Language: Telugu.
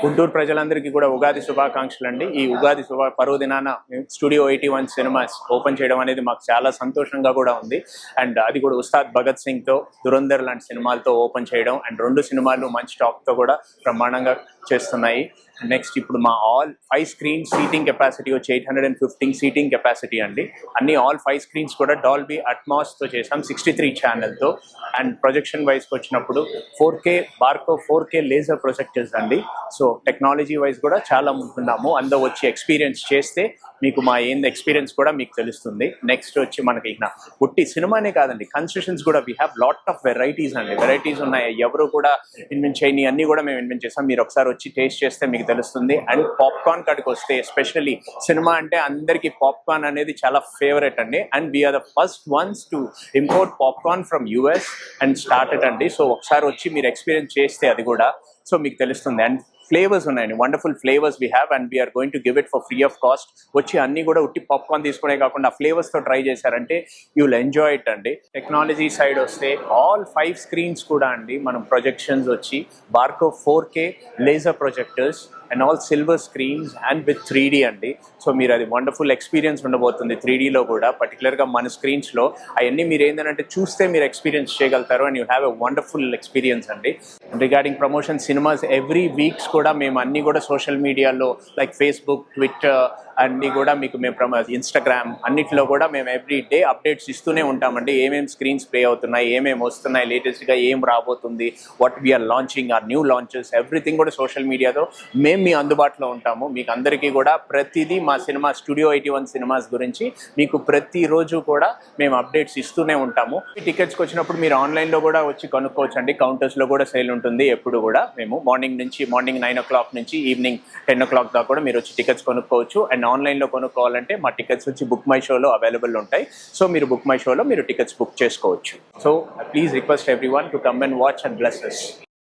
గుంటూరు ప్రజలందరికీ కూడా ఉగాది శుభాకాంక్షలు అండి. ఈ ఉగాది పర్వదినాన స్టూడియో 81 సినిమాస్ ఓపెన్ చేయడం అనేది మాకు చాలా సంతోషంగా కూడా ఉంది. అండ్ అది కూడా ఉస్తాద్ భగత్ సింగ్ తో, దురంధర్ లాంటి సినిమాలతో ఓపెన్ చేయడం, అండ్ 2 సినిమాలు మంచి టాప్ తో కూడా బ్రహ్మాండంగా చేస్తున్నాయి. నెక్స్ట్ ఇప్పుడు మా ఆల్ 5 స్క్రీన్ సీటింగ్ కెపాసిటీ వచ్చి 815 సీటింగ్ కెపాసిటీ అండి. అన్ని ఆల్ 5 స్క్రీన్స్ కూడా డాల్బీ అట్మాస్ తో చేసాం 63 ఛానల్తో. అండ్ ప్రొజెక్షన్ వైజ్కి వచ్చినప్పుడు 4K Barco 4K laser projectors అండి. సో టెక్నాలజీ వైజ్ కూడా చాలా ముందున్నాము. అందరూ వచ్చి ఎక్స్పీరియన్స్ చేస్తే మీకు మా ఏంది ఎక్స్పీరియన్స్ కూడా మీకు తెలుస్తుంది. నెక్స్ట్ వచ్చి మనకి పుట్టి సినిమానే కాదండి, కన్స్ట్రక్షన్స్ కూడా we have lot of varieties అండి. వెరైటీస్ ఉన్నాయి, ఎవరు కూడా ఇన్వెంట్ చేయని అన్ని కూడా మేము ఇన్వెంట్ చేస్తాం. మీరు ఒకసారి వచ్చి టేస్ట్ చేస్తే మీకు తెలుస్తుంది. అండ్ పాప్కార్న్ కాడికి వస్తే ఎస్పెషల్లీ సినిమా అంటే అందరికీ పాప్కార్న్ అనేది చాలా ఫేవరెట్ అండి. And we're the first ones to import popcorn from US and started అండి. సో ఒకసారి వచ్చి మీరు ఎక్స్పీరియన్స్ చేస్తే అది కూడా సో మీకు తెలుస్తుంది. అండ్ ఫ్లేవర్స్ ఉన్నాయండి, wonderful flavours we have and we're going to give it for free of cost. వచ్చి అన్ని కూడా ఉట్టి పాప్కార్న్ తీసుకునే కాకుండా ఫ్లేవర్స్తో ట్రై చేశారంటే యూ విల్ ఎంజాయ్ ఇట్ అండి. టెక్నాలజీ సైడ్ వస్తే ఆల్ 5 స్క్రీన్స్ కూడా అండి మనం ప్రొజెక్షన్స్ వచ్చి Barco 4K laser projectors and all silver screens and with 3D అండి. సో మీరు అది వండర్ఫుల్ ఎక్స్పీరియన్స్ ఉండబోతుంది 3Dలో కూడా. పర్టికులర్గా మన స్క్రీన్స్లో అవన్నీ మీరు ఏంటంటే చూస్తే మీరు ఎక్స్పీరియన్స్ చేయగలుగుతారు and you have a wonderful experience అండి. Regarding promotion cinemas every weeks కూడా మేము అన్నీ కూడా సోషల్ మీడియాలో లైక్ ఫేస్బుక్, ట్విట్టర్ అన్నీ కూడా మీకు మేము ఇన్స్టాగ్రామ్ అన్నిటిలో కూడా మేము ఎవ్రీ డే అప్డేట్స్ ఇస్తూనే ఉంటామండి. ఏమేమి స్క్రీన్స్ ప్లే అవుతున్నాయి, ఏమేమి వస్తున్నాయి, లేటెస్ట్గా ఏం రాబోతుంది, what we're launching, or new launches, everything కూడా సోషల్ మీడియాతో మేము మీ అందుబాటులో ఉంటాము. మీకు అందరికీ కూడా ప్రతిదీ మా సినిమా స్టూడియో 81 సినిమాస్ గురించి మీకు ప్రతిరోజు కూడా మేము అప్డేట్స్ ఇస్తూనే ఉంటాము. ఈ టికెట్స్కి వచ్చినప్పుడు మీరు ఆన్లైన్లో కూడా వచ్చి కొనుక్కోవచ్చు అండి. కౌంటర్స్లో కూడా సేల్ ఉంటుంది ఎప్పుడు కూడా. మేము మార్నింగ్ 9 o'clock నుంచి ఈవినింగ్ 10 o'clock దాకా కూడా మీరు వచ్చి టికెట్స్ కొనుక్కోవచ్చు. అండ్ ఆన్లైన్లో కొనుక్కోవాలంటే మా టికెట్స్ వచ్చి బుక్ మై షోలో అవైలబుల్ ఉంటాయి. సో మీరు బుక్ మై షోలో మీరు టికెట్స్ బుక్ చేసుకోవచ్చు. So please request everyone to come and watch and bless us.